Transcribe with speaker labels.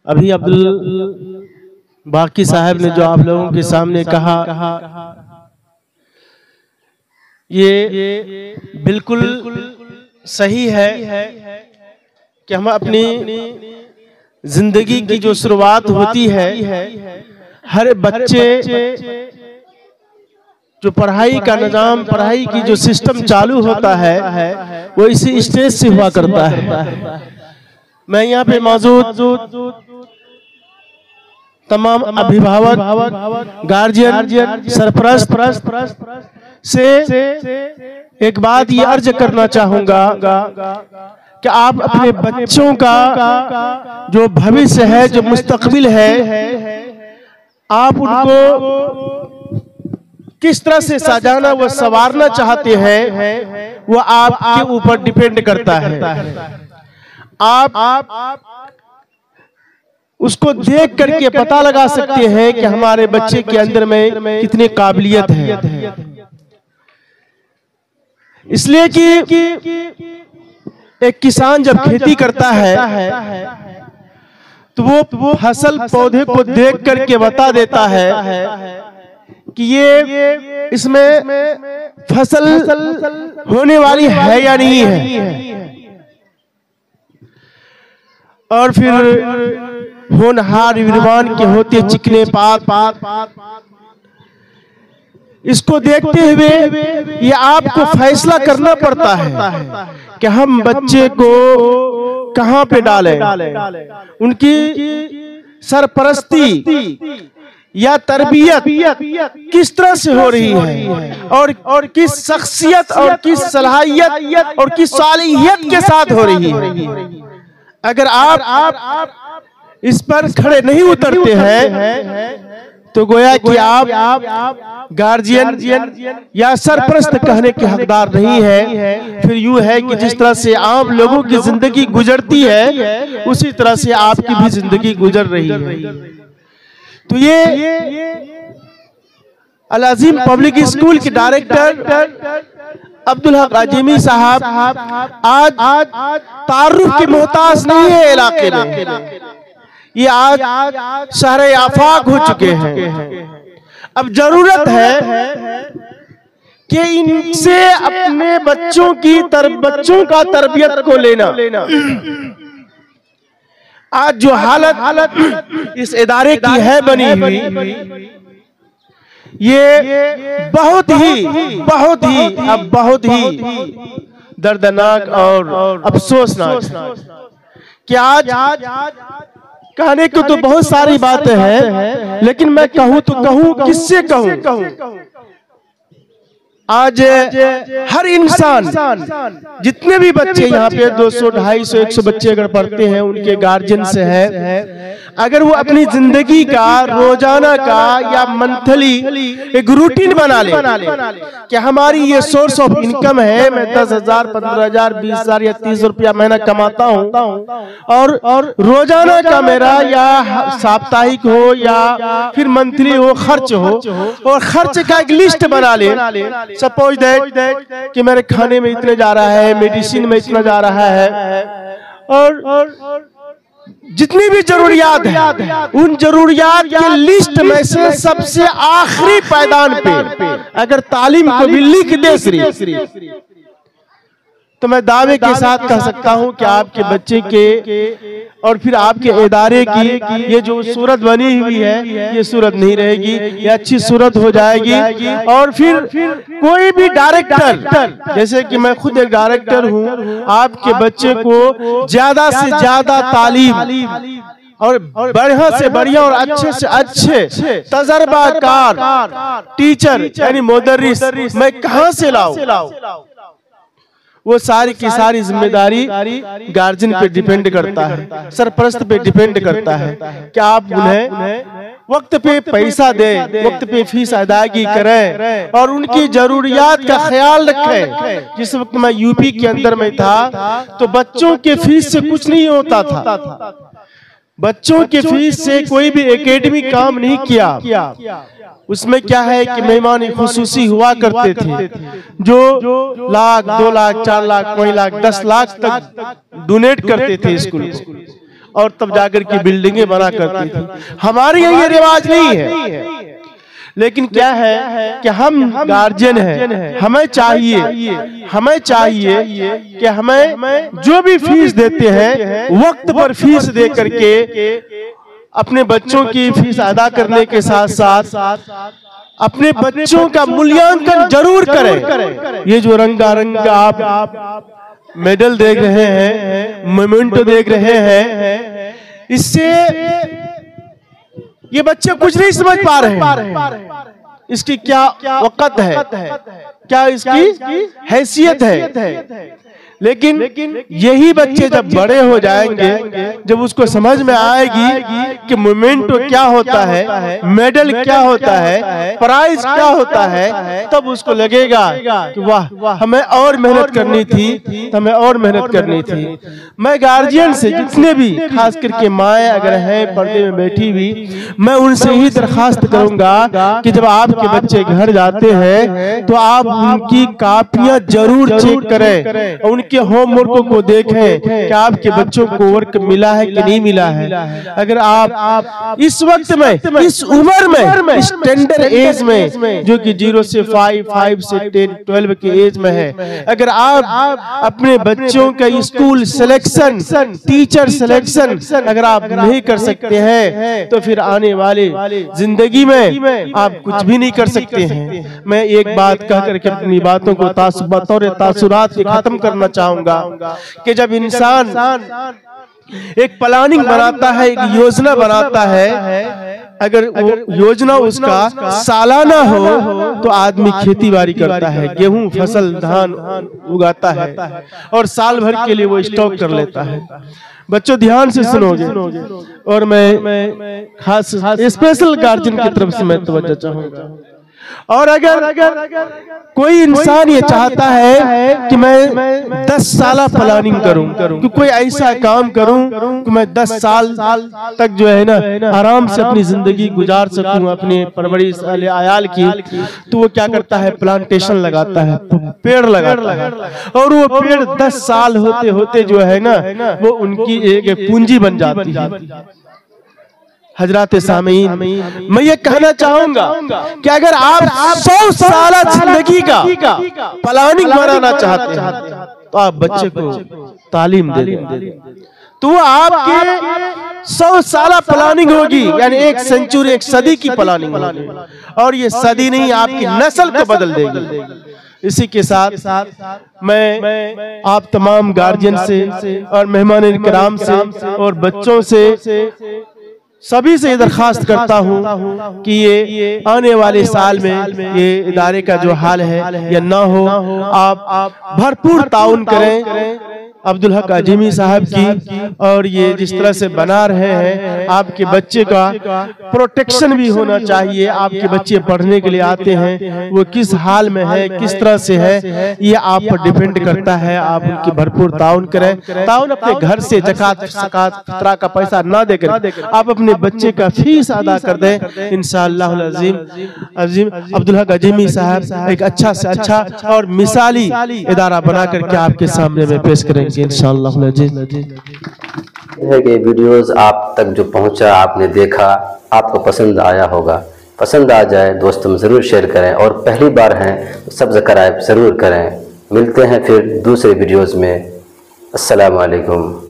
Speaker 1: अभी अब्दुल बाकी साहब ने जो आप लोगों के सामने कहा, ये बिल्कुल सही है कि हम अपनी जिंदगी की जो शुरुआत होती है, हर बच्चे जो पढ़ाई का निजाम, पढ़ाई की जो सिस्टम चालू होता है वो इसी स्टेज से हुआ करता है। मैं यहाँ पे मौजूद तमाम अभिभावक, गार्जियन, सरपरस्त से एक बात ये अर्ज करना चाहूंगा कि आप अपने बच्चों का जो भविष्य है, जो मुस्तकबिल है, आप उनको किस तरह से सजाना व संवारना चाहते हैं, वो आपके ऊपर डिपेंड करता है। आप उसको देख करके पता लगा सकते हैं कि हमारे बच्चे के अंदर में कितनी काबिलियत है। इसलिए कि एक किसान जब खेती करता है तो वो फसल पौधे को देख करके बता देता है कि ये इसमें फसल होने वाली है या नहीं है। और फिर होनहार विद्वान के होते चिकने पात इसको देखते हुए ये आपको फैसला करना पड़ता है कि हम बच्चे को कहां पे डालें, उनकी सरपरस्ती या तरबियत किस तरह से हो रही है और किस शख्सियत और किस सलाहियत और किस सालियत के साथ हो रही है। अगर आप इस पर खड़े नहीं उतरते हैं तो गोया कि आप गार्जियन या सरपरस्त कहने के हकदार नहीं है। फिर यूं है कि जिस तरह से आम लोगों की जिंदगी गुजरती है उसी तरह से आपकी भी जिंदगी गुजर रही है। तो ये अल अजीम पब्लिक स्कूल के डायरेक्टर अब्दुल हक आजमी साहब आज तारुफ के मोहताज नहीं है इलाके में, ये आज शहर आफाक हो चुके हैं। अब जरूरत है कि इनसे अपने बच्चों का तरबियत को लेना। आज जो हालत इस इदारे की है बनी हुई, ये बहुत ही दर्दनाक और अफसोसनाक कि आज कहने को तो बहुत सारी बातें हैं, लेकिन मैं कहूं तो कहूं किससे कहूं। आज हर इंसान, जितने भी बच्चे यहाँ पे 200, 250, 100 बच्चे अगर पढ़ते हैं, उनके गार्जियन से है, अगर वो अपनी जिंदगी का रोजाना का या मंथली एक रूटीन बना ले कि हमारी ये सोर्स ऑफ इनकम है, मैं 10,000, 15,000, 20,000 या 30 रुपया महीना कमाता हूँ और रोजाना का मेरा या साप्ताहिक हो या फिर मंथली हो खर्च हो, और खर्च का एक लिस्ट बना ले। सपोज दैट कि मेरे खाने में इतने जा रहा है, मेडिसिन में इतना जा रहा है, और जितनी भी जरूरियात है उन जरूरियात की लिस्ट में से सबसे आखिरी पायदान पे अगर तालीम को भी लिख दे तो मैं दावे के साथ कह सकता हूं कि आपके बच्चे के और फिर आपके इदारे की ये जो सूरत बनी हुई है, ये सूरत नहीं रहेगी, ये अच्छी सूरत हो जाएगी। और फिर कोई भी डायरेक्टर, जैसे कि मैं खुद एक डायरेक्टर हूं, आपके बच्चे को ज्यादा से ज्यादा तालीम और बढ़िया से बढ़िया और अच्छे से अच्छे तजर्बाकार टीचर यानी मुदर्रिस मैं कहां से लाऊं, वो सारी की सारी जिम्मेदारी गार्जियन पे डिपेंड करता है, सरपरस्त पे डिपेंड करता है कि आप उन्हें वक्त पे पैसा दें, वक्त पे फीस अदायगी करें और उनकी जरूरियात का ख्याल रखें। जिस वक्त मैं यूपी के अंदर में था तो बच्चों के फीस से कुछ नहीं होता था, बच्चों के फीस से कोई भी एकेडमी काम नहीं किया। उसमें क्या है कि मेहमान खुसूसी हुआ करते थे जो लाख, 2 लाख, 4 लाख, कोई लाख, 10 लाख तक डोनेट करते थे स्कूल को, और तब जाकर के बिल्डिंगें बना करती थी। हमारे यहाँ ये रिवाज नहीं है, लेकिन क्या है कि हम गार्जियन हैं, हमें चाहिए कि हमें जो भी फीस देते हैं वक्त पर फीस दे करके अपने बच्चों की फीस अदा करने के साथ साथ अपने बच्चों का मूल्यांकन जरूर करें। ये जो रंगारंग आप मेडल देख रहे हैं, मोमेंटो देख रहे हैं, इससे ये बच्चे कुछ नहीं समझ पा रहे हैं इसकी क्या वक़्त है, क्या इसकी हैसियत है। लेकिन यही बच्चे जब बड़े हो जाएंगे, जब उसको समझ में आएगी कि मोमेंटो क्या होता है, मेडल क्या होता है, प्राइज क्या होता है, तब उसको लगेगा कि वाह हमें और मेहनत करनी थी, हमें और मेहनत करनी थी। मैं गार्जियन से, जितने भी खास करके माएँ अगर हैं पर्दे में बैठी हुई, मैं उनसे ही दरखास्त करूंगा कि जब आपके बच्चे घर जाते हैं तो आप उनकी कापियां जरूर चेक करें, उनके होमवर्क को देखें कि आपके बच्चों को वर्क मिला है कि नहीं मिला है। अगर आप इस वक्त में, इस उम्र में, इस टेंडर एज में, जो कि 0 से 5, 5 से 10, 12 के एज में है, अगर आप अपने बच्चों का स्कूल सिलेक्शन, टीचर सिलेक्शन अगर आप नहीं कर सकते हैं तो फिर आने वाले जिंदगी में आप कुछ भी नहीं कर सकते हैं। मैं एक बात कह करके अपनी बातों को बतौर तासुरात के खत्म करना चाहूंगा कि जब इंसान एक प्लानिंग बनाता है, एक योजना बनाता है, अगर वो योजना उसका सालाना हो तो आदमी खेती बाड़ी करता है, गेहूं फसल धान उगाता है और साल भर के लिए वो स्टॉक कर लेता है। बच्चों ध्यान से सुनोगे, और मैं खास स्पेशल गार्जियन की तरफ से मैं तवज्जो चाहूंगा। और अगर कोई इंसान ये चाहता है कि मैं 10 साल प्लानिंग करूं, कि कोई ऐसा काम करूं कि मैं 10 साल तक जो है ना आराम से अपनी जिंदगी गुजार सकूं, अपने परवरिश आयाल की, तो वो क्या करता है, प्लांटेशन लगाता है, पेड़ लगाता है, और वो पेड़ 10 साल होते होते जो है ना वो उनकी एक पूंजी बन जाती है। हजरात सामीन, मैं ये कहना चाहूंगा कि अगर आप 100 साल जिंदगी का प्लानिंग बनाना चाहते हैं तो आप बच्चे को तालीम दे दें, तो वो आपके 100 साल प्लानिंग होगी, यानी एक सेंचुरी, एक सदी की प्लानिंग होगी, और ये सदी नहीं आपकी नस्ल को बदल देगी। इसी के साथ मैं आप तमाम गार्जियन से और मेहमान इकराम से और बच्चों से सभी से दरखास्त करता हूँ कि ये आने वाले साल में ये इदारे का जो हाल है या ना हो, आप भरपूर ताउन करें अब्दुल हक अजीमी साहब की, और ये जिस तरह से बना रहे हैं, आपके बच्चे का प्रोटेक्शन भी होना चाहिए। आपके बच्चे पढ़ने के लिए आते हैं, वो किस हाल में है, किस तरह से है, ये आप पर डिपेंड करता है। आप उनकी भरपूर ताउन करें, ताउन अपने घर से ज़कात ज़कात फितरा का पैसा ना देकर आप अपने बच्चे का फीस अदा कर दें। इंशाअल्लाह अज़ीम अब्दुल हक अजीमी साहब एक अच्छा से अच्छा और मिसाली इदारा बना करके आपके सामने में पेश करेंगे इंशाअल्लाह।
Speaker 2: ये वीडियोस आप तक जो पहुंचा, आपने देखा, आपको पसंद आया होगा। पसंद आ जाए दोस्तों में ज़रूर शेयर करें, और पहली बार हैं तो सब्सक्राइब ज़रूर करें। मिलते हैं फिर दूसरे वीडियोस में। अस्सलाम वालेकुम।